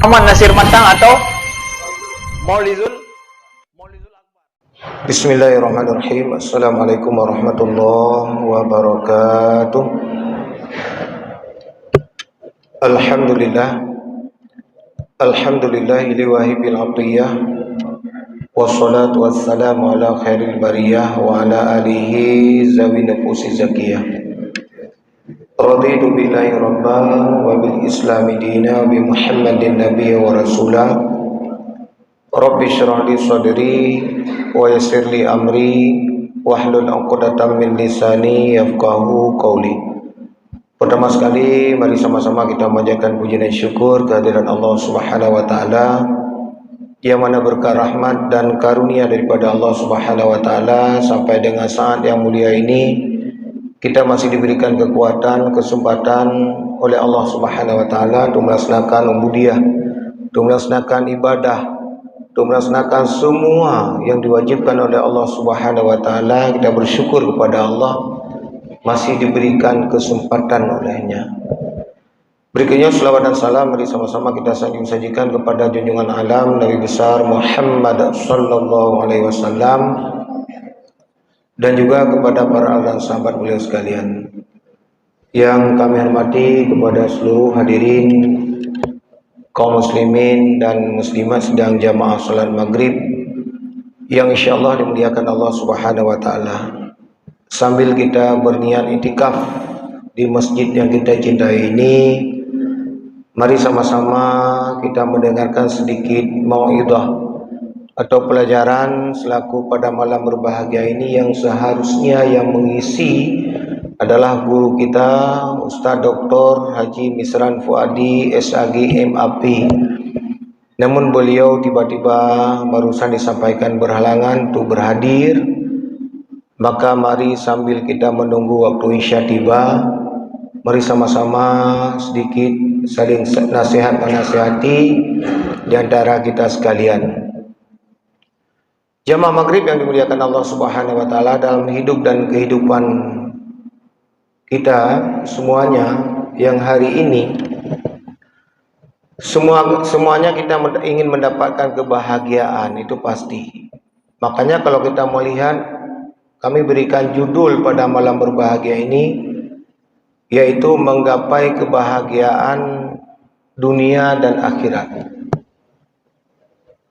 Muhammad Nasir Matang atau Maulizul Akbar. Bismillahirrahmanirrahim. Assalamualaikum warahmatullahi wabarakatuh. Alhamdulillah liwahibil atiyah, wassalatu wassalamu ala khairil bariyah wa ala alihi zawi nufusi zakiyah. Raditu billahi rabban wa bil islami dina, bi Muhammadin nabiyya wa rasulah. Rabbi syrah li sadri wa yassir li amri wahlul 'uqdatam min lisani yafqahu qawli. Pertama sekali mari sama-sama kita panjatkan puji dan syukur kehadiran Allah Subhanahu wa taala yang mana berkah rahmat dan karunia daripada Allah Subhanahu wa taala sampai dengan saat yang mulia ini kita masih diberikan kekuatan, kesempatan oleh Allah Subhanahu wa taala untuk melaksanakan ubudiyah, untuk melaksanakan ibadah, untuk melaksanakan semua yang diwajibkan oleh Allah Subhanahu wa taala. Kita bersyukur kepada Allah masih diberikan kesempatan olehnya. Berikutnya selawat dan salam mari sama-sama kita sajikan kepada junjungan alam Nabi besar Muhammad sallallahu alaihi wasallam dan juga kepada para ahli dan sahabat beliau sekalian. Yang kami hormati kepada seluruh hadirin kaum muslimin dan muslimat sedang jamaah salat maghrib yang insyaallah dimuliakan Allah Subhanahu wa taala. Sambil kita berniat itikaf di masjid yang kita cintai ini, mari sama-sama kita mendengarkan sedikit mau'idhah atau pelajaran selaku pada malam berbahagia ini yang seharusnya yang mengisi adalah guru kita Ustaz Dr. Haji Misran Fuadi SAG MAP. Namun beliau tiba-tiba barusan disampaikan berhalangan untuk berhadir. Maka mari sambil kita menunggu waktu isya tiba, mari sama-sama sedikit saling nasihat menasihati di antara kita sekalian. Jamaah maghrib yang dimuliakan Allah Subhanahu wa taala, dalam hidup dan kehidupan kita semuanya yang hari ini semuanya kita ingin mendapatkan kebahagiaan, itu pasti. Makanya kalau kita melihat, kami berikan judul pada malam berbahagia ini yaitu menggapai kebahagiaan dunia dan akhirat.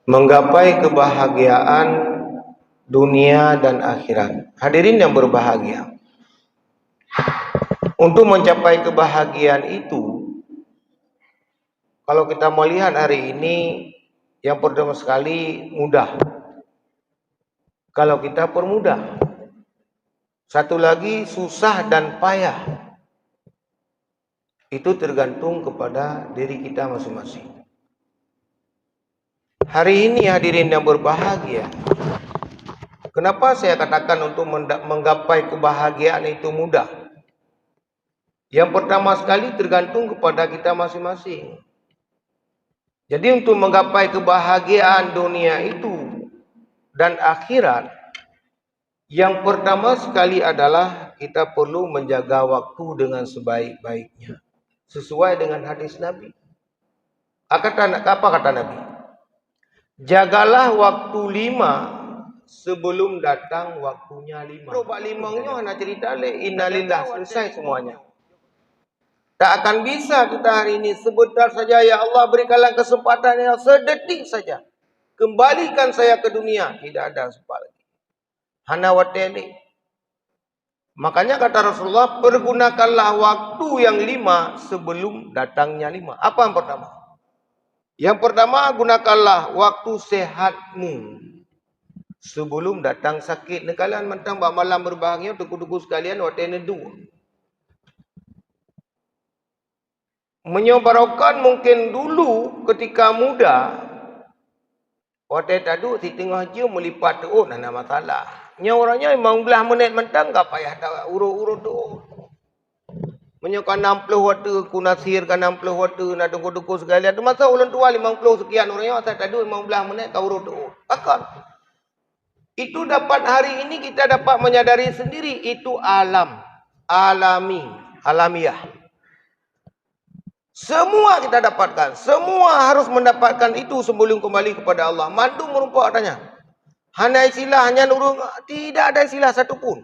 Menggapai kebahagiaan dunia dan akhirat. Hadirin yang berbahagia, untuk mencapai kebahagiaan itu, kalau kita melihat hari ini, yang pertama sekali mudah. Kalau kita permudah. Satu lagi susah dan payah. Itu tergantung kepada diri kita masing-masing. Hari ini hadirin yang berbahagia, kenapa saya katakan untuk menggapai kebahagiaan itu mudah? Yang pertama sekali tergantung kepada kita masing-masing. Jadi untuk menggapai kebahagiaan dunia itu dan akhirat, yang pertama sekali adalah kita perlu menjaga waktu dengan sebaik-baiknya. Sesuai dengan hadis Nabi. Apa kata Nabi? Jagalah waktu 5 sebelum datang waktunya 5. Coba 5-nya nak cerita innalillah, selesai semuanya. Tak akan bisa kita hari ini sebentar saja, ya Allah berikanlah kesempatan yang sedetik saja. Kembalikan saya ke dunia. Tidak ada sempat lagi. Hana wateli. Makanya kata Rasulullah, pergunakanlah waktu yang 5 sebelum datangnya 5. Apa yang pertama? Yang pertama, gunakanlah waktu sehatmu sebelum datang sakit. Nekalan mentang malam berbahagia tuku-tuku sekalian watene dua. Menyobarkan mungkin dulu ketika muda, waktu tadu si tengah je melipat tu, nak masalah. Nya orangnya memang belah menit mentang enggak payah tak urut-urut tu. Menyokan 60 waktu ku nasirkan 60 waktu nak tunggu-tunggu sekalian tu masa ulun tua 50 sekian orangnya asal tadu memang belah menit kau urut tu. Takkan. Itu dapat hari ini kita dapat menyadari sendiri itu alamiah. Semua kita dapatkan. Semua harus mendapatkan itu sebelum kembali kepada Allah. Mandu merupakan adanya. Hanya istilah, hanya nurung. Tidak ada istilah satupun.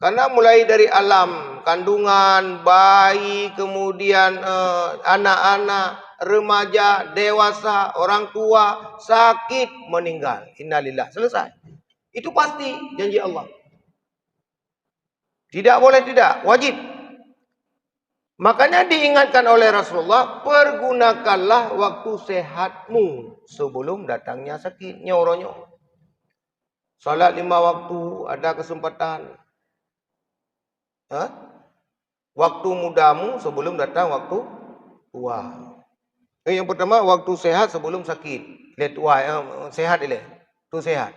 Karena mulai dari alam, kandungan, bayi, kemudian anak-anak, remaja, dewasa, orang tua, sakit, meninggal. Innalillah. Selesai. Itu pasti janji Allah. Tidak boleh tidak. Wajib. Makanya diingatkan oleh Rasulullah, pergunakanlah waktu sehatmu sebelum datangnya sakit. Nyoronyo. Salat 5 waktu, ada kesempatan. Waktu mudamu sebelum datang waktu tua. Yang pertama, waktu sehat sebelum sakit. Lihat tua, sehat ini. Itu sehat.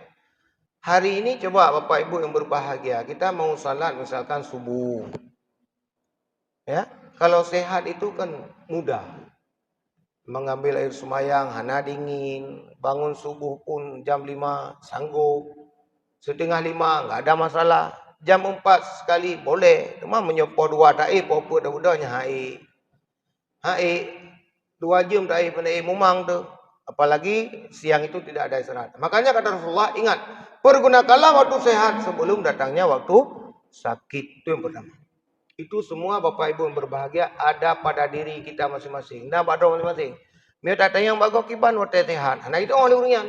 Hari ini coba Bapak Ibu yang berbahagia, kita mau salat misalkan subuh. Ya, kalau sehat itu kan mudah. Mengambil air semayang, hana dingin, bangun subuh pun jam 5 sanggup. Setengah 5 enggak ada masalah. Jam 4 sekali boleh. Cuma menyopo 2 da'i popo dah-udahnya hai. Hai 2 jam da'i pandai mumang tu. Apalagi siang itu tidak ada istirahat. Makanya kata Rasulullah, ingat, pergunakanlah waktu sehat sebelum datangnya waktu sakit. Itu yang pertama. Itu semua Bapak Ibu yang berbahagia ada pada diri kita masing-masing. Nah, pada masing-masing. Mereka tak yang bagus kiban waktu sehat. Nah, itu oleh urian.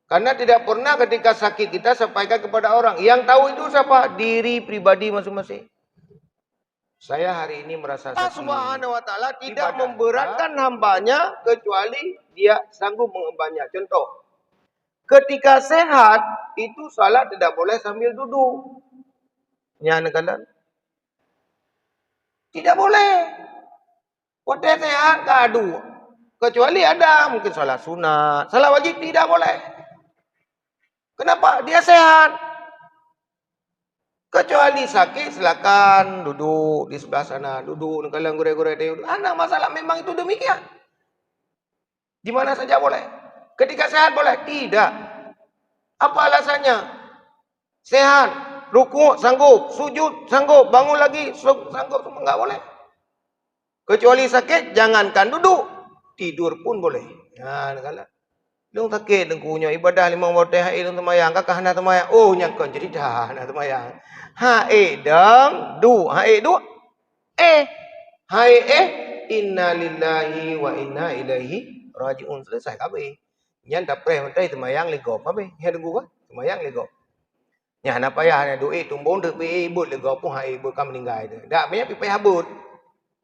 Karena tidak pernah ketika sakit kita sampaikan kepada orang. Yang tahu itu siapa? Diri pribadi masing-masing. Saya hari ini merasa sakit. Allah Subhanahu wa taala tidak memberatkan hambanya kecuali dia sanggup mengembannya. Contoh, ketika sehat itu salat tidak boleh sambil duduk. Nyana kalian? Tidak boleh. Waktu sehat kadu. Kecuali ada mungkin salat sunat, salat wajib tidak boleh. Kenapa? Dia sehat. Kecuali sakit silakan duduk di sebelah sana, duduk kalian gore-gore deh. Anak masalah memang itu demikian. Di mana saja boleh. Ketika sehat boleh? Tidak. Apa alasannya? Sehat, ruku sanggup, sujud sanggup, bangun lagi sanggup, semua enggak boleh. Kecuali sakit jangankan duduk, tidur pun boleh. Nah, kala dong sakit dengkunya ibadah 5 waktu hai dong temayang kakak hana temayang. Oh nyangkon jadi dah hana temayang. Hai dang du hai du hai inna lillahi wa inna ilaihi rajiun. Selesai kabeh. Nyan dapre mentai temayang legop kabeh. Ya dengku kan temayang legop. Nya hana payah hana duit tumbon dek be ibut legop pun hai ibut kam meninggal tu. Dak banyak pi payah habut.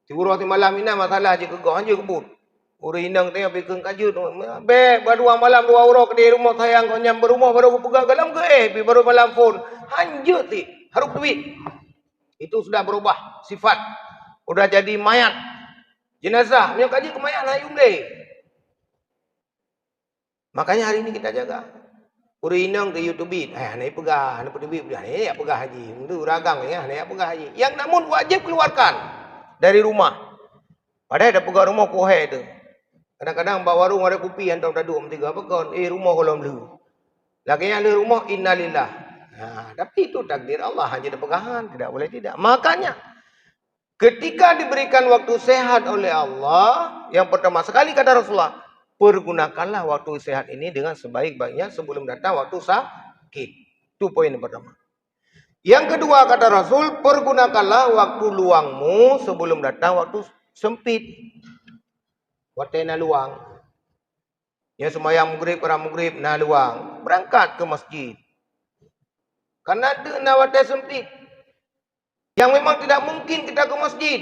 Tiurah ti malam ina masalah je kegok anje kebut. Uri indang tengah pikun kaju tu. Be berdua malam 2 orang ke di rumah sayang kau nyam berumah baru pegang galam ke pi baru malam phone. Hanjut ti. Harus duit. Itu sudah berubah sifat. Udah jadi mayat. Jenazah. Punya kaji ke mayat lah deh. Makanya hari ini kita jaga. Uri indang ke YouTube. Hanai pegah. Hanai peduli. Hanai ya pegah haji. Itu ragam ya. Hanai ya pegah haji. Yang namun wajib keluarkan. Dari rumah. Padahal ada pegah rumah kuhai itu. Kadang-kadang bawa warung ada kopi hantar dah 2 3 pekan. Rumah kalau lu. Lakinya ada rumah innalillah. Nah, tapi itu takdir Allah hanya ada pegangan, tidak boleh tidak. Makanya ketika diberikan waktu sehat oleh Allah, yang pertama sekali kata Rasulullah, pergunakanlah waktu sehat ini dengan sebaik-baiknya sebelum datang waktu sakit. Itu poin yang pertama. Yang kedua kata Rasul, pergunakanlah waktu luangmu sebelum datang waktu sempit. Waktu na luang. Yang semayang maghrib, orang maghrib, na luang. Berangkat ke masjid. Karena ada na waktu sempit. Yang memang tidak mungkin kita ke masjid.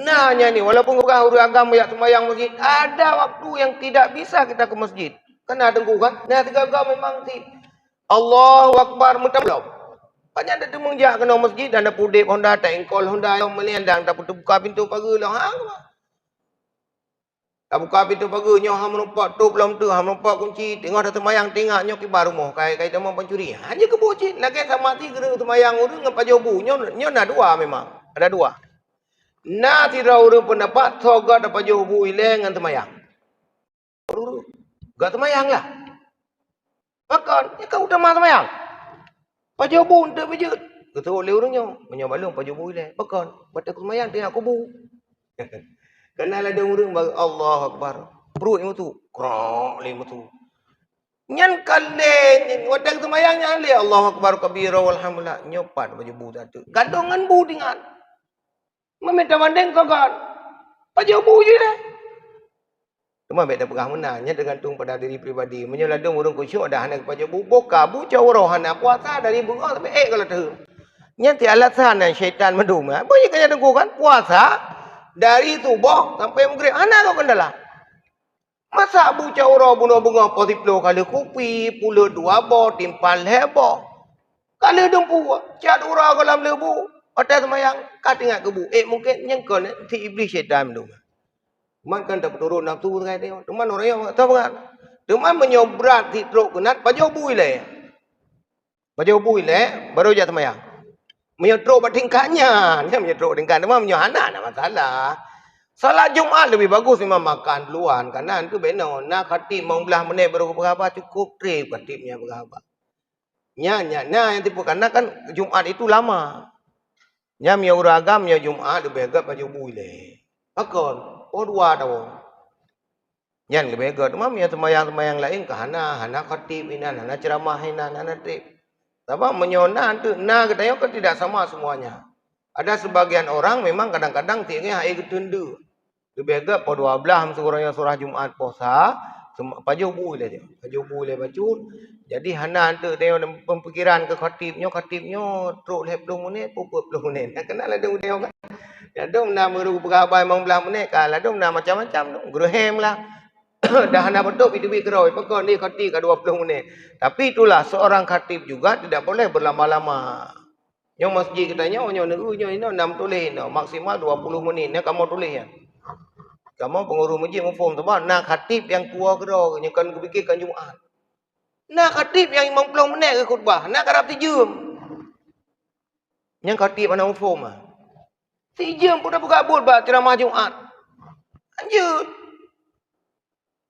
Nah, ni walaupun bukan urus agama yang semayang masjid, ada waktu yang tidak bisa kita ke masjid. Kena tengku kan? Nah, 3 memang ti. Allahu Akbar mutablau. Banyak ada temung jak kena masjid dan ada pudip Honda, tengkol Honda yang melendang tak buka pintu pagar lah. Tak buka pintu pagar nyoh ham nampak tu belum tu ham nampak kunci tengok dah temayang tengok nyoh ki baru moh kai temang pencuri. Hanya ke bocin lagi sama ti geus temayang urang ngapa jobu nyoh na 2 memang. Ada 2. Na tidak urang pendapat soga dapat jobu ile ngan temayang. Gak temayang lah. Makan, ya kau udah mah temayang. Pajobu untuk bejut. Kata oleh orangnya, menyobalung pajobu ile. Makan, baca temayang tengok kubu. Kenal ada orang baru Allah Akbar. Perut ni tu. Krok lima tu. Nyan kalen wadang semayang nyan le Allah Akbar kabira walhamdulillah nyopat baju bu satu. Gadongan bu dengan. Meminta mandeng kagan. Baju bu je dah. Cuma beda pegah menanya tergantung pada diri pribadi. Menyeladung urung kusyuk dah hendak baju bu boka bu cawro hendak puasa dari bunga sampai kalau tu. Nyan ti alasan dan syaitan medum. Bunyi kaya tengku kan puasa dari subuh sampai maghrib. Ana kau kendala. Masa bu cawra bunga-bunga potiplo kali kopi, pula dua bo, timpal hebo. Kali dempu, cat ura kolam lebu. Hotel semayang, kat ingat kebu. Mungkin nyengkon ti iblis syaitan dulu. Teman kan tak turun nafsu kai dia. Teman orang yang tahu kan. Teman menyobrat ti truk kenat baju bui le. Baju bui le baru jat semayang. Menyodrok tingkatnya. Dia menyodrok tingkat. Teman menyohana ada masalah. Salat Jumaat lebih bagus memang makan duluan. Kanan tu benar. Nak khatib mau belah menit baru berapa cukup trip khatibnya berapa. Nya yang tipu karena kan Jumaat itu lama. Nya mia uragam nya Jumaat lebih agak baju bule. Akon, dua tahu. Nya lebih agak memang mia semayang lain ke hana khatib inan, hana ceramah inan, hana trip. Tapi menyonan tu nah katanya kan tidak sama semuanya. Ada sebagian orang memang kadang-kadang tiangnya hai ketundu. Lebih agak pada 12 seorang yang surah Jumaat puasa, baju boleh dia. Baju boleh baju. Jadi hana tu tengok pemikiran ke khatibnya truk 10 menit, pukul 10 menit. Nak kenal ada dia kan. Ya dong nak baru berabai 15 menit kalau dong nak macam-macam dong. Gerhem lah. Dah hana betul pitu-pitu keroi. Pekon ni khatib ke 20 menit. Tapi itulah seorang khatib juga tidak boleh berlama-lama. Yang masjid katanya onyo nerunya ini 6 tulis no. Maksimal 20 menit. Ni kamu tulis ya. Kamu pengurus masjid mufum sebab nak khatib yang tua ke dah yang kan fikirkan Jumaat. Nak khatib yang 50 minit ke khutbah, nak karap 3 jam. Yang khatib mana mufum ah. 3 jam pun dah berkabul bah ceramah Jumaat. Lanjut.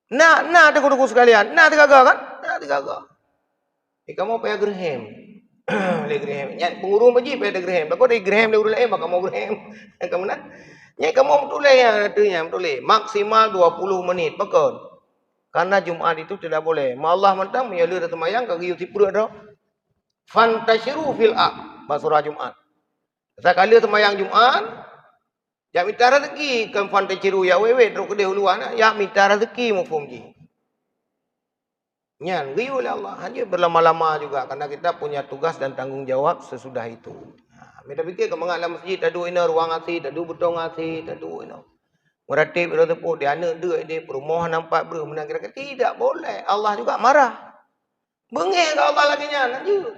Nak tengok sekalian, nak tergagal kan? Nak tergagal. Kamu payah gerhem. Le gerhem. Yang pengurus masjid payah gerhem. Bakau dari gerhem dia urut lain maka mau gerhem. Kamu nak? Yang kamu tulis yang artinya tulis maksimal 20 menit pekon. Karena Jumaat itu tidak boleh. Allah mentang menyalur semayang ke giu tipur dah. Fantashiru fil aq surah Jumaat. Sekali semayang Jumaat ya minta rezeki kan fantashiru ya wewe teruk kedeh uluan ya minta rezeki mufum ji. Nyan giu oleh Allah hanya berlama-lama juga karena kita punya tugas dan tanggung jawab sesudah itu. Mereka fikir kalau mengalah masjid tak ada ruang asih, tak ada beton asih, tak ada meratib ada tepuk dia anak dia perumahan nampak ber menang-kira tidak boleh. Allah juga marah. Bengeng ke Allah lagi nya lanjut.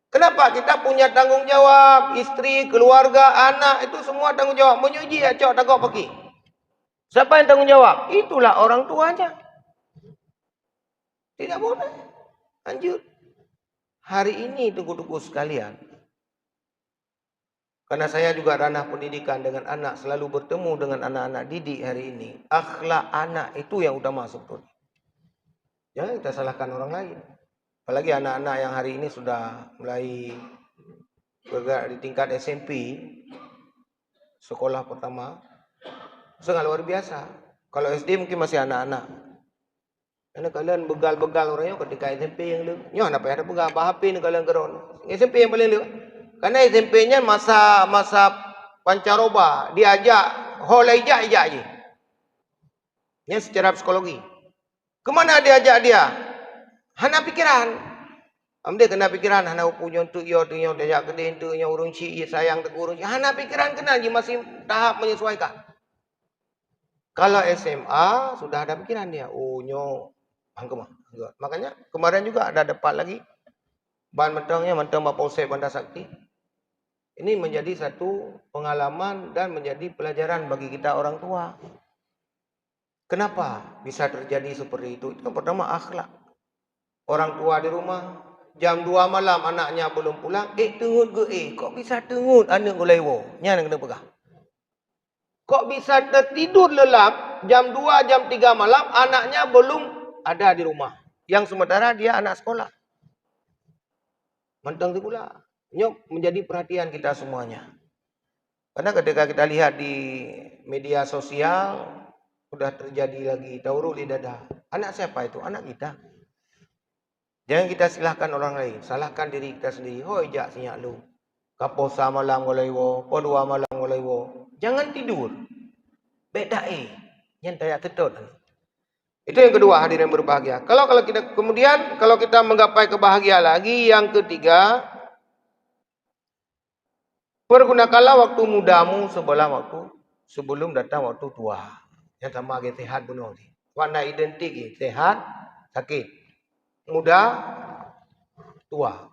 Kenapa kita punya tanggung jawab, isteri, keluarga, anak itu semua tanggung jawab. Menyuji acok tak kau pergi. Siapa yang tanggung jawab? Itulah orang tuanya. Tidak boleh. Lanjut. Hari ini tunggu-tunggu sekalian. Karena saya juga ranah pendidikan dengan anak, selalu bertemu dengan anak-anak didik hari ini. Akhlak anak itu yang sudah masuk tuh. Jangan kita salahkan orang lain. Apalagi anak-anak yang hari ini sudah mulai bergerak di tingkat SMP, sekolah pertama, sangat luar biasa. Kalau SD mungkin masih anak-anak. Karena kalian begal-begal orangnya ketika SMP yang lu. Nyoh apa ada begal HP ni kalian keron. SMP yang paling lu. Karena SMP-nya masa pancaroba, diajak ijak je. Ini secara psikologi. Kemana diajak dia? Hana pikiran. Dia kena pikiran hana punya untuk yo diajak kedai untuk yang urung cik sayang tegur urung. Hana pikiran kena je masih tahap menyesuaikan. Kalau SMA sudah ada pikiran dia. Oh nyo angkemah. Makanya kemarin juga ada debat lagi. Bahan mentang Mapolsek Bandar Sakti. Ini menjadi satu pengalaman dan menjadi pelajaran bagi kita orang tua. Kenapa bisa terjadi seperti itu? Itu yang pertama akhlak. Orang tua di rumah, jam 2 malam anaknya belum pulang. Tengut ke kok bisa tengut anak ku lewo? Nya nak kena pegang. Kok bisa tertidur lelap jam 2, jam 3 malam anaknya belum ada di rumah. Yang sementara dia anak sekolah. Mentang tu pula. Ini menjadi perhatian kita semuanya. Karena ketika kita lihat di media sosial sudah terjadi lagi taurul di dada. Anak siapa itu? Anak kita. Jangan kita silahkan orang lain, salahkan diri kita sendiri. Hoi jak sinyak lu. Kapo samalang walaiwo, podua malang walaiwo. Jangan tidur. Beda yang tak tetut. Itu yang kedua, hadirin berbahagia. Kalau kita kemudian kalau kita menggapai kebahagiaan lagi, yang ketiga, pergunakanlah waktu mudamu sebelum datang waktu tua. Yang sama lagi sehat bunuh ni. Warna identik sehat, sakit, muda, tua.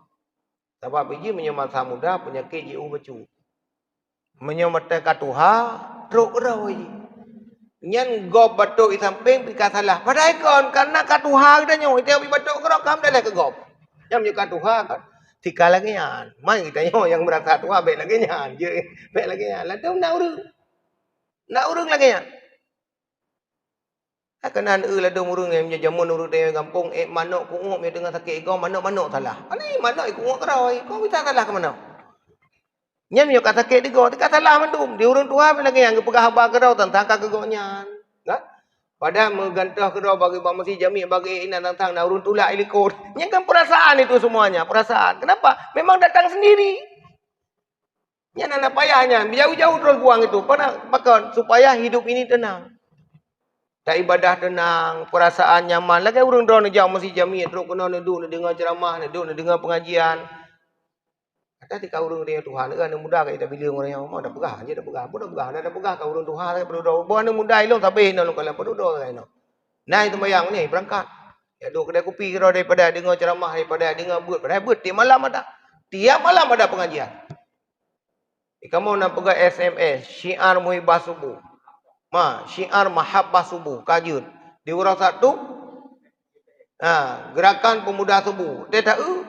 Sebab biji menyemasa muda penyakit jiu becu. Menyemata katuha teruk rawi. Nyan gob batuk di samping pika salah. Padahal kon karena katuha kita nyo itu yang batuk kerok kam dah ke gob. Yang punya katuha kan. Tika lagi nyan. Mai kita nyo yang merasa tua baik lagi nyan. Je baik lagi nyan. Lalu nak urung. Nak urung lagi nyan. Kenan ladung urung yang jamun urung dia kampung manok kunguk dia dengan sakit kau manok salah. Ani manok kunguk keroi. Kau bisa salah ke mana? Nyam yo kata sakit digo, tika salah mandum. Di urung tua lagi yang pegah haba kerau tentang kagognya. Kan? Pada menggantah kerau bagi masih jami bagi inan tentang na urung tulak ilikor. Yang kan perasaan itu semuanya, perasaan. Kenapa? Memang datang sendiri. Yang anak payahnya, jauh-jauh terus buang itu. Maka supaya hidup ini tenang. Tak ibadah tenang, perasaan nyaman. Lagi urung drone jauh masih jami terus kena duduk dengar ceramah, duduk dengar pengajian. Kata tika urung dia Tuhan kan mudah kita bilang orang yang mau dah pegah je dah pegah ka urung Tuhan ka perlu buan mudah ilung tapi no kalau perlu do kan no. Nah itu bayang ni berangkat. Ya duduk kedai kopi kira daripada dengar ceramah daripada dengar buat tiap malam ada. Tiap malam ada pengajian. Kamu nak pegang SMS syiar muhibah subuh. Syiar mahabbah subuh kajut di urang satu gerakan pemuda subuh dia tahu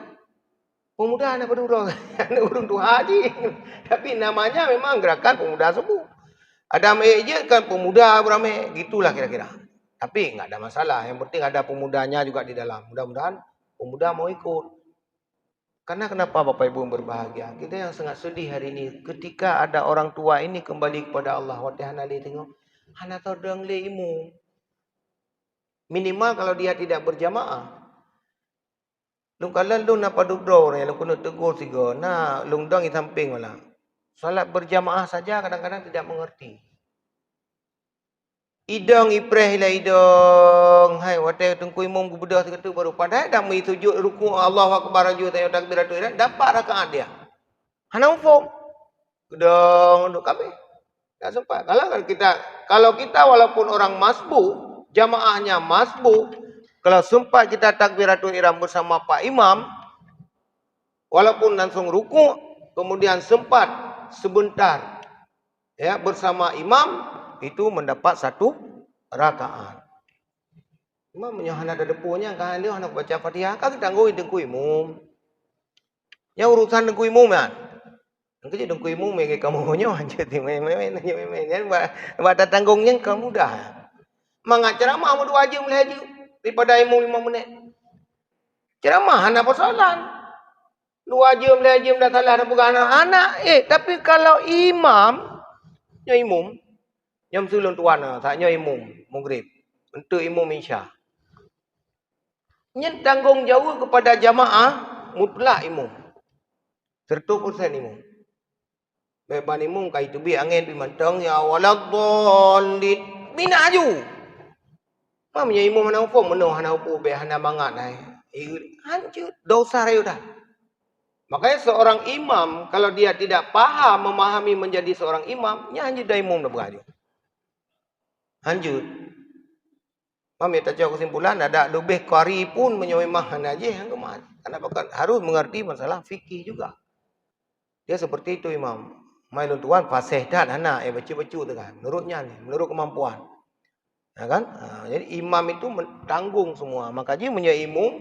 pemuda anak pedurung anak urung tu haji tapi namanya memang gerakan pemuda subuh ada meja kan pemuda beramai gitulah kira-kira tapi enggak ada masalah yang penting ada pemudanya juga di dalam mudah-mudahan pemuda mau ikut karena kenapa Bapak Ibu berbahagia kita yang sangat sedih hari ini ketika ada orang tua ini kembali kepada Allah wadahana li tengok hana todong le imu. Minimal kalau dia tidak berjamaah. Lung kalau lung nak paduk dor ya lung kena tegur tiga. Nah, lung dong di samping malah. Salat berjamaah saja kadang-kadang tidak mengerti. Idong ipreh la idong. Hai watai tungku imam gubedah sekatu baru padahal dah mai sujud ruku Allahu akbar ju tayo takbiratul ihram dapat rakaat dia. Hana ufum. Gedong untuk kabeh. Tak sempat. Kalau kita walaupun orang masbuk, jamaahnya masbuk, kalau sempat kita takbiratul ihram bersama Pak Imam, walaupun langsung ruku, kemudian sempat sebentar ya bersama imam, itu mendapat satu rakaat. Imam menyahana ada depunya kan dia nak baca Fatihah, kan kita ngoi dengku imam. Yang urusan dengku imam kan. Engkau jadi dengku imam mege kamu nyo aja ti main kan buat tanggungnya kamu dah. Mangat ceramah mau 2 jam lagi daripada imam 5 menit. Ceramah ana persoalan. 2 jam lagi dah salah dah bukan anak. Tapi kalau imam nyam sulun tuan tak nyo imam maghrib. Untuk imam isya. Nyen tanggung jawab kepada jamaah mutlak imam. 100% imam. Beban imam kai tu bi angin pi mantang ya waladhdallin bina aju. Mamnya imam hana ufum meno hana upu be hana bangat nai. Hancur dosa dia dah. Makanya seorang imam kalau dia tidak paham memahami menjadi seorang imam, nya hancur dah imam dah beraju. Hancur. Mami tak jauh kesimpulan ada lebih qari pun menyemah hana je hang kemat. Kenapa harus mengerti masalah fikih juga. Dia seperti itu imam. Mailun tuan fasih dan anak baca-baca tu kan. Menurutnya ni, menurut kemampuan. Ya kan? Jadi imam itu tanggung semua. Maka dia imam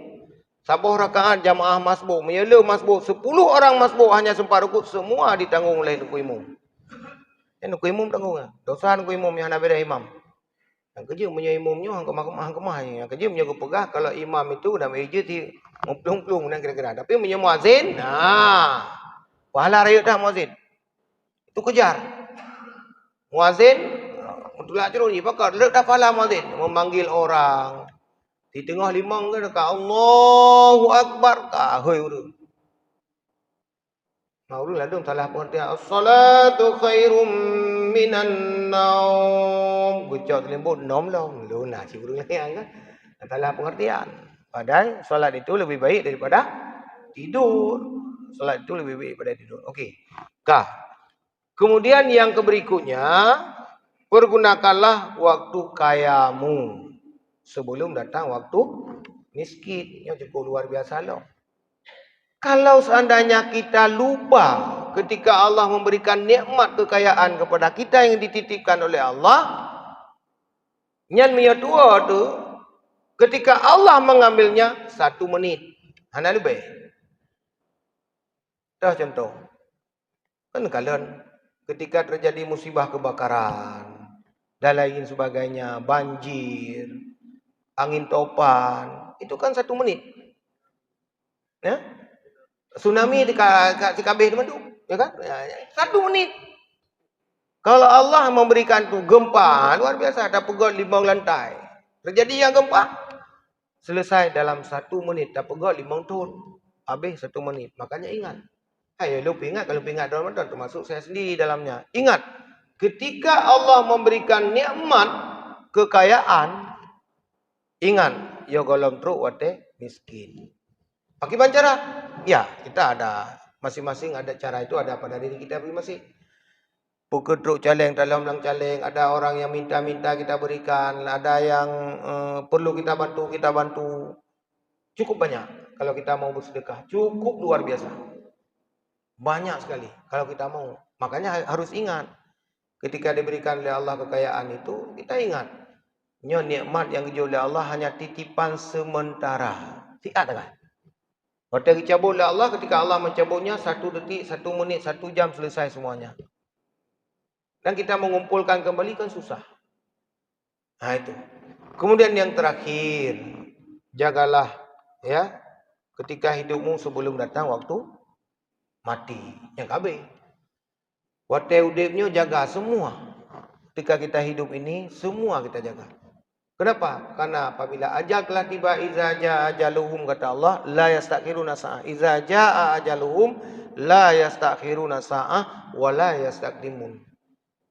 10 rakaat jamaah masbuk, menyela masbuk 10 orang masbuk hanya sempat rukuk semua ditanggung oleh nuku imam. Nuku imam tanggung ah. Dosa nuku imam yang nak beda imam. Yang kerja punya imamnya hang kemah. Yang kerja punya pegah kalau imam itu dah meja ti memplung-plung dan kira-kira. Tapi punya muazin, pahala rayut dah muazin. Itu kejar. Muazin tulak cerun ni pakar lek dah fala mazin memanggil orang. Di tengah limang ke dekat Allahu Akbar ka hoi urang. Mau ladung salah pengertian. As-salatu khairum minan naum. Gucok lembut nom long. Luna si burung yang kan. Salah pengertian. Padahal solat itu lebih baik daripada tidur. Solat itu lebih baik daripada tidur. Okey. Kah. Kemudian yang berikutnya, pergunakanlah waktu kayamu sebelum datang waktu miskin. Yang cukup luar biasa loh. Kalau seandainya kita lupa ketika Allah memberikan nikmat kekayaan kepada kita yang dititipkan oleh Allah, yang tua tu, ketika Allah mengambilnya 1 menit, hanya lebih. Dah contoh, kan kalian ketika terjadi musibah kebakaran dan lain sebagainya, banjir, angin topan, itu kan 1 menit, ya? Tsunami di kabeh teman tu, ya kan? 1 menit. Kalau Allah memberikan tu gempa luar biasa, ada pegot 5 lantai. Terjadi yang gempa, selesai dalam 1 menit. Dah pegot 5 tahun, habis 1 menit. Makanya ingat. Ayo lupa ingat, kalau lupa ingat Ramadan termasuk saya sendiri dalamnya. Ingat, ketika Allah memberikan nikmat kekayaan, ingat, yo golong truk wate miskin. Bagaimana cara? Ya, kita ada masing-masing ada cara itu ada pada diri kita masing-masing. Pukul truk caleng dalam lang caleng, ada orang yang minta-minta kita berikan, ada yang perlu kita bantu. Cukup banyak kalau kita mau bersedekah, cukup luar biasa. Banyak sekali kalau kita mau. Makanya harus ingat ketika diberikan oleh Allah kekayaan itu, kita ingat nikmat yang dijauh oleh Allah hanya titipan sementara. Sihat kan? Waktu dicabut oleh Allah, ketika Allah mencabutnya 1 detik, 1 menit, 1 jam selesai semuanya. Dan kita mengumpulkan kembali kan susah. Nah itu. Kemudian yang terakhir, jagalah ya ketika hidupmu sebelum datang waktu mati. Yang kabeh. Waktu hidupnya jaga semua. Ketika kita hidup ini, semua kita jaga. Kenapa? Karena apabila ajal telah tiba, iza jaa ajaluhum, kata Allah, la yastakhiruna sa'ah. Iza jaa ajaluhum, la yastakhiruna sa'ah, wa la yastaqdimun.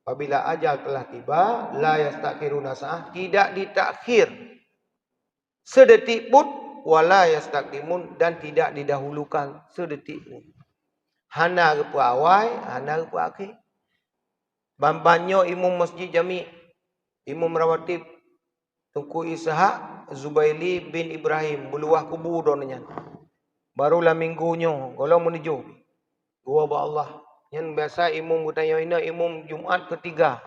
Apabila ajal telah tiba, la yastakhiruna sa'ah, tidak ditakhir sedetik pun, wa la yastaqdimun, dan tidak didahulukan sedetik pun. Hana ke awal, hana ke akhir. Banyak imam masjid jami, imam rawatib, Tunku Ishaq Zubaili bin Ibrahim beluah kubu donnya. Barulah minggunya kalau menuju gua ba Allah. Yang biasa imam bertanya ini imam Jumat ketiga.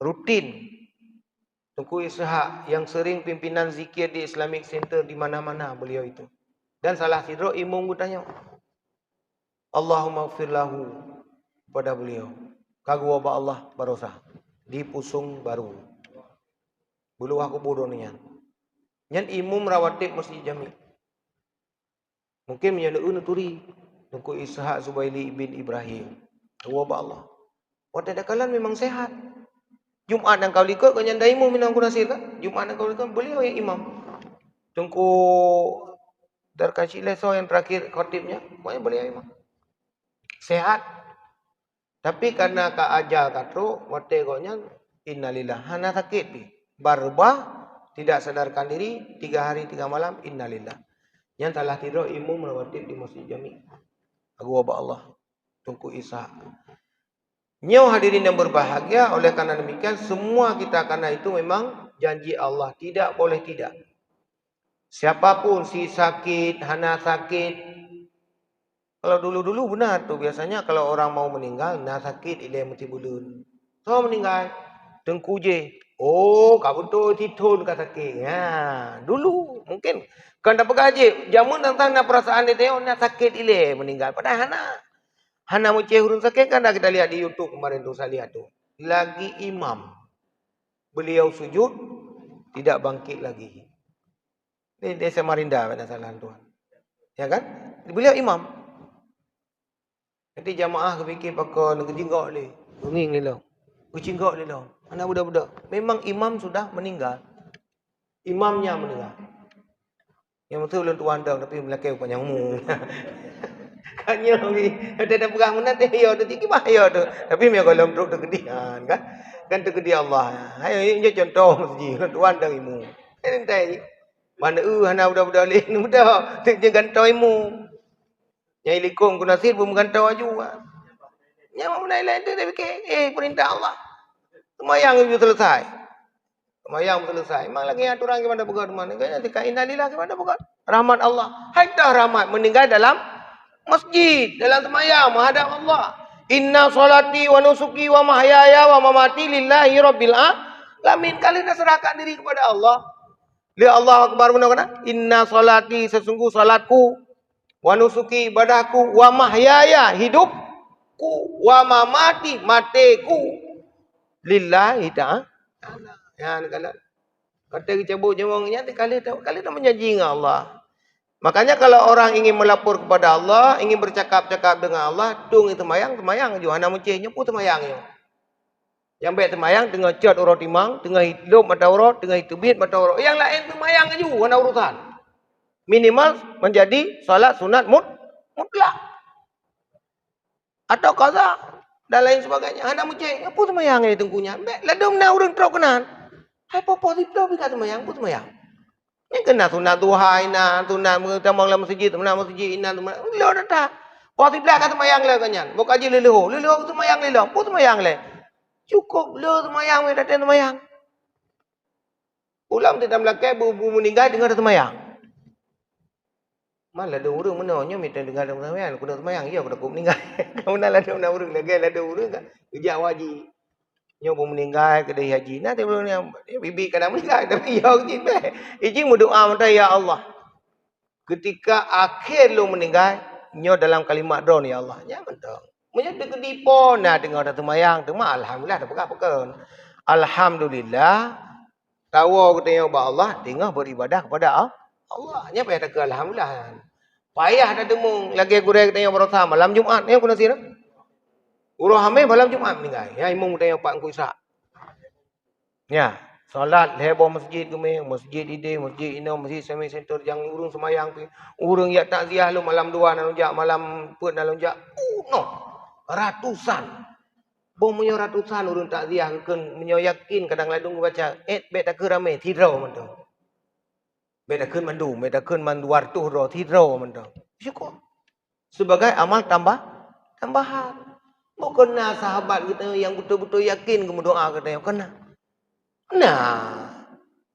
Rutin. Tunku Ishaq yang sering pimpinan zikir di Islamic Center di mana-mana beliau itu. Dan salah sidro imam bertanya, Allahumma gfir lahu pada beliau. Kagua ba Allah barosa di pusung baru. Bulu aku bodoh nian. Nyan imum rawatib masjid jami. Mungkin menyana turi. Tungku Ishaq Zubaili bin Ibrahim. Dua ba Allah. Waktu dakalan memang sehat. Jumat yang kau ikut kau nyanda imum minang kunasir kan? Jumat yang kau ikut beliau yang imam. Tungku Darkaci Leso yang terakhir khotibnya, pokoknya beliau imam. Sehat. Tapi karena ka ajal katro, waktu kau nyan innalillah hana sakit pi. Barbah tidak sadarkan diri 3 hari 3 malam innalillah. Yang telah tidur imam rawatib di masjid jami. Aku wabak Allah. Tungku Isa. Nyaw hadirin yang berbahagia, oleh karena demikian semua kita karena itu memang janji Allah, tidak boleh tidak. Siapapun si sakit, hana sakit. Kalau dulu-dulu benar tuh biasanya kalau orang mau meninggal, nah sakit ilai mesti bulun. So meninggal Tengku je. Oh, kau betul titun kata sakit. Ya, dulu mungkin kan dapat gaji. Jamun tentang perasaan dia tengok nak sakit ilai meninggal. Padahal hana muncul hurun sakit kan dah kita lihat di YouTube kemarin tu saya lihat tu. Lagi imam. Beliau sujud tidak bangkit lagi. Ini desa Samarinda pada salah tuan. Ya kan? Beliau imam. Nanti jamaah kepikir pakai nak jenggot ni. Nging ni lah. Bercinggok dia dah. Anak budak-budak. Memang imam sudah meninggal. Imamnya meninggal. Yang betul belum tuan dah tapi melakau panjang mu. Kanya ni ada perang mana dia ya tu tinggi bahaya tu. Tapi dia kalau duduk terkedian kan. Kan terkedi Allah. Ayo ini contoh masjid tuan dah imu. Entai. Mana anak budak-budak lain mudah dia gantau imu. Nyai likung ku nasir pun gantau juga. Yang lain-lain tu dia fikir perintah Allah. Semayang itu selesai. Semayang selesai. Memang lagi aturan kepada pegat mana. Kaya tika innalillah kepada pegat. Rahmat Allah. Haitah rahmat meninggal dalam masjid. Dalam semayang menghadap Allah. Inna solati wa nusuki wa mahyaya wa mamati lillahi rabbil alamin. Kalian dah serahkan diri kepada Allah. Lihat Allah akbar benar-benar. Inna solati sesungguh salatku. Wa nusuki ibadahku. Wa mahyaya hidupku. Wa mamati matiku. Lillahi ta'ala. Ya, kalau kata cabut jemongnya, kali tak menjanji dengan Allah. Makanya kalau orang ingin melapor kepada Allah, ingin bercakap-cakap dengan Allah, tung itu semayang juga. Hana mencihnya pun semayangnya. Yang baik semayang, tengah cat orang timang, tengah hidup mata orang, tengah hitubit mata orang. Yang lain semayang juga, hana urusan. Minimal menjadi salat sunat mutlak. Atau qaza dan lain sebagainya. Hana mencih, apa semayang ni tengkunya? Ladum na urang teruk kenan. Hai popo tipto bika semayang, apa semayang? Yang kena sunat duha ina, sunat mengamang dalam masjid, masjid ina, lo dah. Popo tipto ka semayang le kanyan. Buka je leleho semayang le lo, apa semayang le? Cukup le semayang we datang semayang. Ulam tidak melakai bu meninggal dengan semayang. Malah ada orang menanya minta dengar dalam semayang, aku dah semayang, ya aku dah meninggal. Kamu nak ada orang lagi ada orang kan? Kerja wajib. Nyo pun meninggal kedai haji. Nanti belum yang bibi kadang meninggal tapi ya wajib be. Ijing berdoa minta ya Allah. Ketika akhir lu meninggal, nyo dalam kalimat doa ya Allah. Ya betul. Menyatu kedipo nah dengar dah semayang, tu alhamdulillah dah pekan. Alhamdulillah. Tahu kita ba Allah tengah beribadah kepada Allah. Nya payah tak alhamdulillah. Payah dah demung lagi gurau kita berusaha malam Jumaat ni aku nasi dah. Urang hamil malam Jumaat meninggal. Ya imam tanya Pak Engku Isa. Ya, solat heboh masjid kami, masjid ide, masjid ino, masjid semi center yang urang semayang pi. Urang ya takziah lu malam 2 nak lonjak, malam pun nak lonjak. No. Ratusan. Bom menyo ratusan urang takziah keun menyo yakin kadang ladung baca bet tak ke rame tidro men tu. Bet tak keun mandu, bet tak keun man 200 ro tidro men tu. Syukur. Sebagai amal tambahan. Bukan sahabat kita yang betul-betul yakin kamu doa kata yang kena.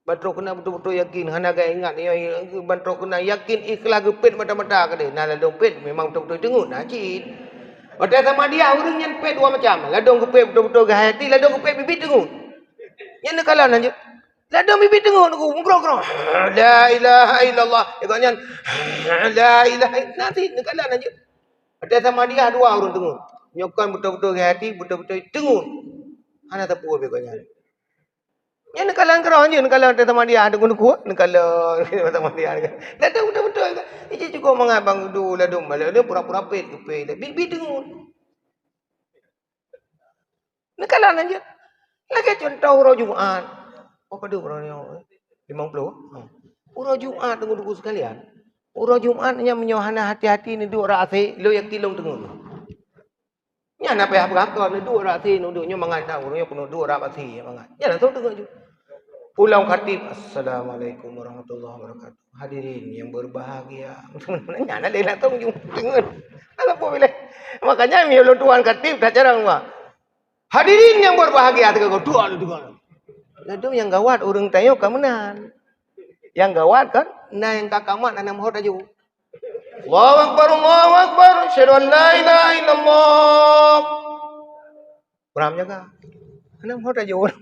Betul kena betul-betul yakin. Hana gak ingat yang betul kena yakin ikhlas gepet mata-mata kata. Nah ladong pet memang betul-betul dengut najid. Pada sama dia orang yang pet dua macam. Ladong gepet betul-betul gak hati, ladong gepet bibit dengut. Yang nak kalah lanjut. Ladong bibit dengut aku ngro-ngro. La ilaha illallah. Ikatnya la ilaha nanti nak kalah lanjut. Pada sama dia dua orang dengut. Nyokan betul-betul hati, betul-betul tengun. Ana tak puas beganya. Ya nak kalang kerang je, nak kalang sama dia ada guna kuat, nak kalang sama dia. Dah tahu betul-betul. Ini cukup mengabang dulu ladum malah dia pura-pura pet ke bibi tengun. Nak kalang aja. Lagi contoh urang Jumaat. Apa dia urang yang 50? Urang Jumaat tunggu-tunggu sekalian. Urang Jumaat yang menyohana hati-hati ni dua ra'asi, lo yang tilong tengun. Nya nak payah berakal ni dua rati nuduknya mengata urangnya penuh dua rati mangat. Ya tahu dengar ju. Pulang khatib assalamualaikum warahmatullahi wabarakatuh. Hadirin yang berbahagia. Nya nak dia tahu ju dengar. Apa boleh. Makanya mi ulun tuan khatib dah jarang mah. Hadirin yang berbahagia tegak doa dengar. Lalu yang gawat urang tayo kamenan. Yang gawat kan nah yang kakamat nanam hot aju. Allahu Akbar, asyhadu an la ilaha illallah. Kurang jaga. Anam hot aja orang.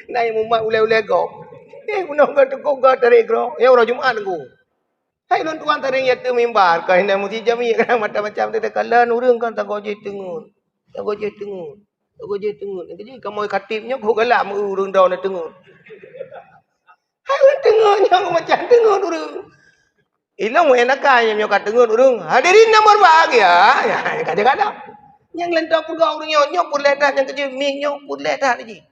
Nai mumat ulai-ulai go. Guna ka tu ko tarik gro. Ya orang Jumaat aku. Hai lon tuan tarik ya tu mimbar ka hina muti jami kan macam-macam dia kalan urang kan tak goje tengun. Tak goje tengun. Tak goje tengun. Jadi kamu khatibnya ko galak urang daun tengun. Hai lon tengunnya macam tengun urang. Ilang enak kaya nyo katengun urung. Hadirin yang berbahagia. Ya kadang-kadang. Yang lentok pegau nyo pun ledat yang kerja mi nyo pun ledat lagi.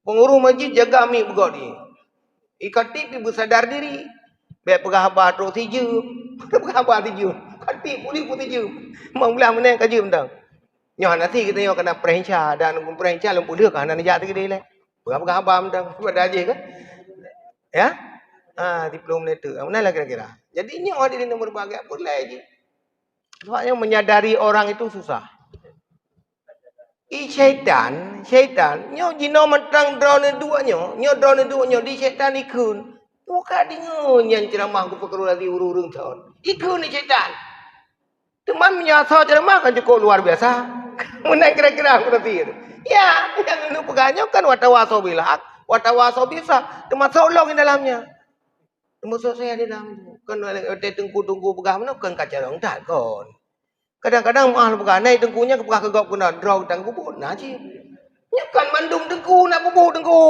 Pengurus masjid jaga mi pegau dia. Ikatip ibu sadar diri. Biar pegah habar terus tiju. Pegah habar tiju. Katip pulih pun tiju. Membelah mana kerja bentang. Nyo nanti kita nyo kena perhenca dan perhenca lem pulih kan nak jat ke dia. Pegah habar bentang. Pada aja kan. Ya. Diplom letter. Mana lah kira-kira. Jadi nyo ada di nomor berbagai boleh je. Sebabnya menyadari orang itu susah. Syaitan, nyo jino mentang drone dua nyo di syaitan ikun. Buka dengar yang ceramah ku perlu lagi urung tahun. Ikun ni syaitan. Teman menyasar ceramah kan cukup luar biasa. Mana kira-kira aku nanti. Ya, yang ini pegahnya kan watawaso bilak, watawaso bisa. Termasuk Allah di dalamnya. Termasuk saya di dalam. Kan tunggu pegah mana kan kaca orang tak kon. Kadang-kadang mahal pegah naik tengkunya pegah kegop kena draw tang kubur nah ci. Nyakan mandum tengku nak kubur tengku.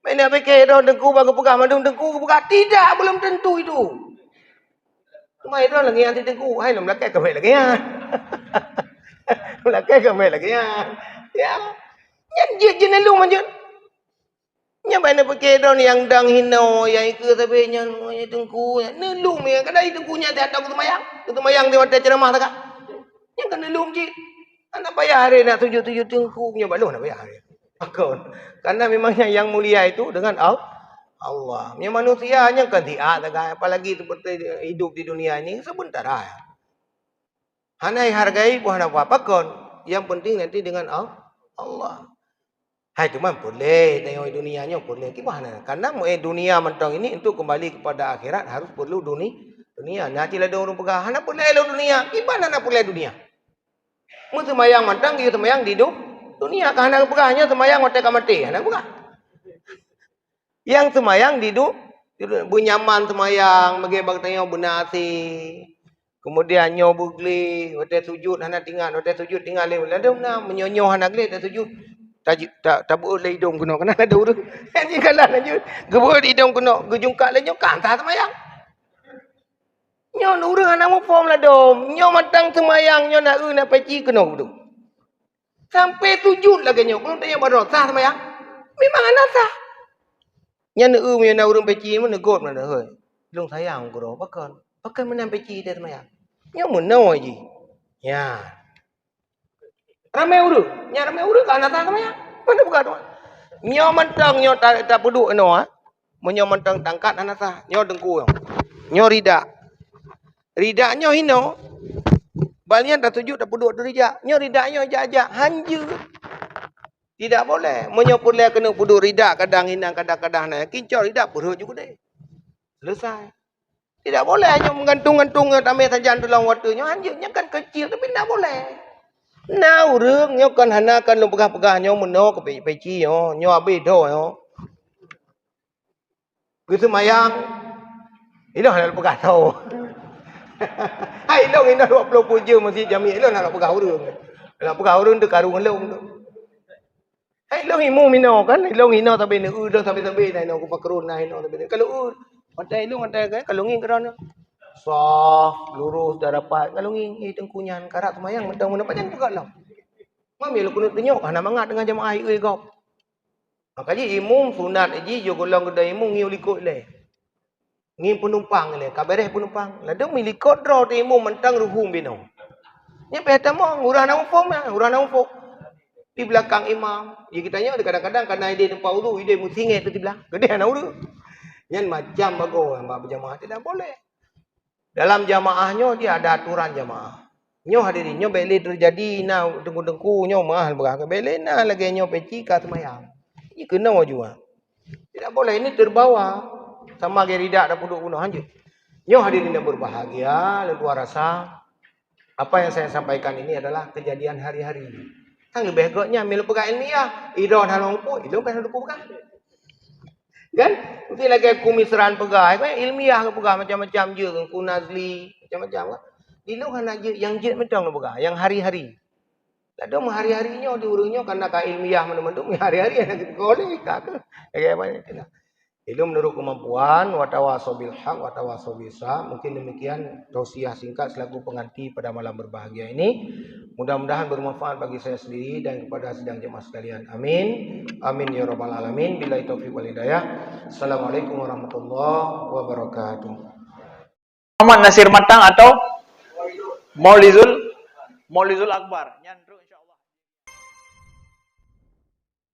Mana fikir dah tengku bagi pegah mandum tengku pegah tidak belum tentu itu. Mai dah lagi anti tengku hai lom lakai kemai lagi ya. Lakai kemai lagi ya. Ya. Nyan je lu manjut. Nya mana fikir dah ni yang dang hino yang ikut tapi nyan tengku ni lu me kadai tengkunya tak ada kutumayang dia ada ceramah tak. Yang kena lu je. Anak payah hari nak tuju-tuju tengku punya balu nak payah hari. Akon. Karena memangnya yang mulia itu dengan Allah. Yang manusia hanya kan tidak apalagi seperti hidup di dunia ini sebentar aja. Hanai hargai bukan apa-apa kon. Yang penting nanti dengan Allah. Hai cuma boleh tengok dunianya boleh gimana? Karena dunia mentang ini untuk kembali kepada akhirat harus perlu dunia. Nanti ada orang pegah, nak boleh lo dunia. Gimana nak boleh dunia? Mu semayang mentang gitu semayang di dunia. Karena pegahnya semayang mati, anak pegah. Yang semayang di bunyaman semayang, bagi tengok benasi. Kemudian nyo bugli, hotel sujud, anak tinggal hotel sujud tinggal le. Lalu nak menyonyoh anak le hotel sujud. Tak boleh hidung kena ada urut. Jadi kalau lanjut, gebur hidung kena, gejungkak le nyo kanta semayang. Nyo urut anak mu form lah dom. Nyo matang semayang nyo nak peci kena betul. Sampai sujud lagi nyo, belum tanya baru sah semayang. Memang anak sah. Nyo nak urut peci mu negot mana hoi. Long sayang guru pakan menang peci dia semayang. Nyo menau aje. Ya. Ramai urut kan anak sama ya. Mana bukan tu. Nyo mentang nyo tak peduk eno Menyo mentang tangkat anak sah. Nyo dengku. Nyo rida. Rida nyo hino. Balian tak tuju tak peduk tu rida. Nyo rida nyo ajak hanju. Tidak boleh. Menyo boleh kena peduk rida kadang hinang kadang-kadang nak kincor rida perut juga deh. Selesai. Tidak boleh hanya menggantung-gantung tamai saja dalam waktu nyo hanju. Nyo kan kecil tapi tidak boleh. Nau rương nyo kan hana kan lo pegah-pegah nyo meno ke peci nyo abi do nyo. Ku semayang. Ilo hana pegah tau. Hai lo ina 20 puja masjid jami ilo nak pegah rương. Nak pegah rương tu karung lo tu. Hai lo himu meno kan lo hino tapi ne udah sampai nai no ku pakrun nai no tapi kalau pandai lo kan kalau ngin keron. Soft, lurus, dah rapat. Kalau ngin, tengkunyan, karat semayang, mentang-mentang panjang juga lah. Mami lu kena tengok, anak mangat dengan jamaah air kau. Makanya imum sunat aja, jo golong kedai imum ngiu likut le. Ngi penumpang le, kabareh penumpang. Lalu milikot draw di imum mentang ruhum bino. Ni pihak mo, urang na ufo. Di belakang imam. Ya kita tanya kadang-kadang karena ide tempat wudu, ide musinget tu di belakang. Gede anak wudu. Yang macam bagus, mbak berjamaah tidak boleh. Dalam jamaahnya dia ada aturan jamaah. Nyo hadirin nyo beli terjadi na dengku-dengku nyo mahal berapa beli na lagi nyo peci ka semayang. Ini kena juga. Tidak boleh ini terbawa sama gerida ada puduk bunuh hanjut. Nyo hadirin yang berbahagia, luar rasa. Apa yang saya sampaikan ini adalah kejadian hari-hari. Kan lebih bagusnya milu pegang ilmiah, idon halong pu, idon kan lupa pegang. Kan? Mesti lagi kumisran pegang, kan ilmiah ke pegang macam-macam je, ku nazli, macam-macam kan. Dulu kan aja yang jet mentang lu pegang, yang hari-hari. Lalu hari-harinya diurungnya karena ka ilmiah mana-mana, hari-hari yang kita boleh kak. Bagaimana tidak? Ilmu menurut kemampuan, watawasau bil haq, watawasau bis sabr. Mungkin demikian tausiah singkat selaku penganti pada malam berbahagia ini. Mudah-mudahan bermanfaat bagi saya sendiri dan kepada sidang jemaah sekalian. Amin. Amin ya rabbal alamin. Billahi taufiq wal hidayah. Assalamualaikum warahmatullahi wabarakatuh. Muhammad Nasir Matang atau Maulizul Akbar.